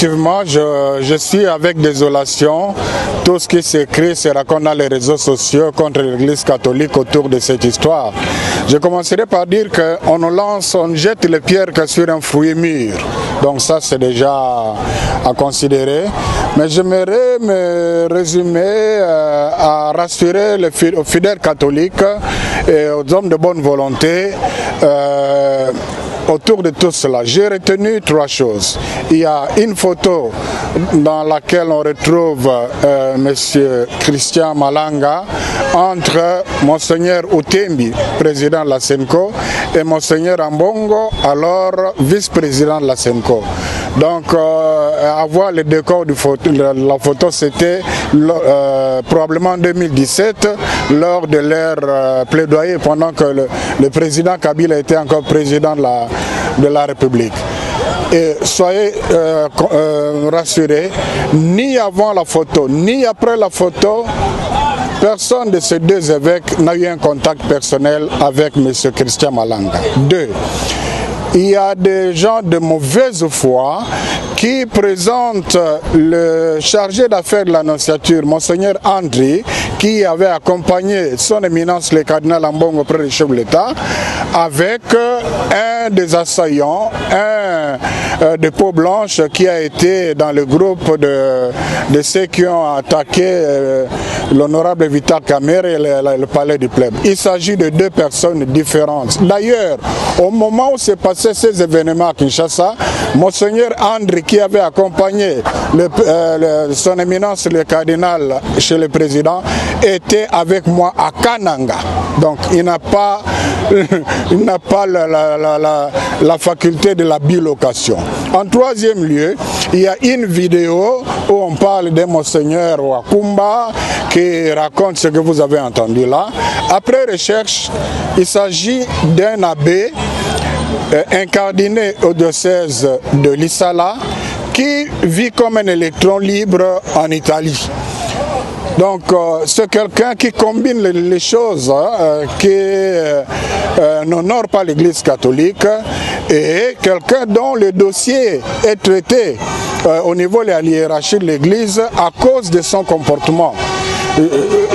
Effectivement, je suis avec désolation tout ce qui s'écrit, se raconte dans les réseaux sociaux contre l'Église catholique autour de cette histoire. Je commencerai par dire qu'on nous lance, on jette les pierres que sur un fruit mûr. Donc ça, c'est déjà à considérer. Mais j'aimerais me résumer à rassurer aux fidèles catholiques et aux hommes de bonne volonté autour de tout cela. J'ai retenu trois choses. Il y a une photo dans laquelle on retrouve M. Christian Malanga entre Monseigneur Utembi, président de la SENCO, et Monseigneur Ambongo, alors vice-président de la SENCO. Donc, avoir le décor de la photo, c'était probablement en 2017, lors de leur plaidoyer, pendant que le président Kabila était encore président de la République. Et soyez rassurés, ni avant la photo, ni après la photo, personne de ces deux évêques n'a eu un contact personnel avec M. Christian Malanga. Deux, il y a des gens de mauvaise foi qui présentent le chargé d'affaires de l'Annonciature, Monseigneur Andri, qui avait accompagné son éminence le cardinal Ambongo auprès du chef de l'État, avec un des assaillants, un de peau blanche qui a été dans le groupe de ceux qui ont attaqué l'honorable Vital Kamerhe et le palais du plèbe. Il s'agit de deux personnes différentes. D'ailleurs, au moment où s'est passé ces événements à Kinshasa, Monseigneur Andri, qui avait accompagné son éminence le cardinal chez le président, était avec moi à Kananga. Donc il n'a pas la faculté de la bilocation. En troisième lieu, il y a une vidéo où on parle de Monseigneur Wakumba qui raconte ce que vous avez entendu là. Après recherche, il s'agit d'un abbé incardiné au diocèse de Lissala qui vit comme un électron libre en Italie. Donc c'est quelqu'un qui combine les choses, qui n'honore pas l'Église catholique et quelqu'un dont le dossier est traité au niveau de la hiérarchie de l'Église à cause de son comportement.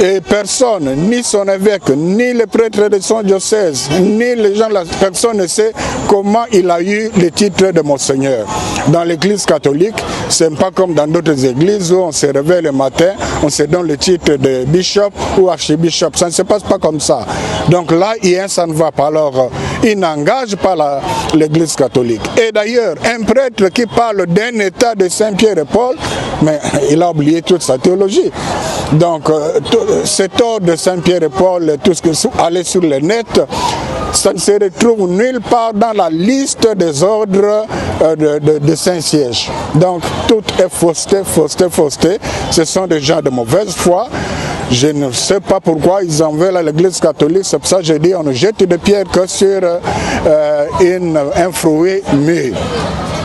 Et personne, ni son évêque, ni le prêtre de son diocèse, ni les gens, personne ne sait comment il a eu le titre de Monseigneur. Dans l'église catholique, ce n'est pas comme dans d'autres églises où on se réveille le matin, on se donne le titre de bishop ou archibishop. Ça ne se passe pas comme ça. Donc là, ça ne va pas. Alors, il n'engage pas l'église catholique. Et d'ailleurs, un prêtre qui parle d'un état de Saint-Pierre et Paul, mais il a oublié toute sa théologie. Donc, cet ordre de Saint-Pierre et Paul, tout ce qui allait sur le net, ça ne se retrouve nulle part dans la liste des ordres de Saint-Siège. Donc, tout est fausseté, fausseté, fausseté. Ce sont des gens de mauvaise foi. Je ne sais pas pourquoi ils en veulent à l'Église catholique. C'est pour ça que je dis on ne jette des pierres que sur un fruit mûr.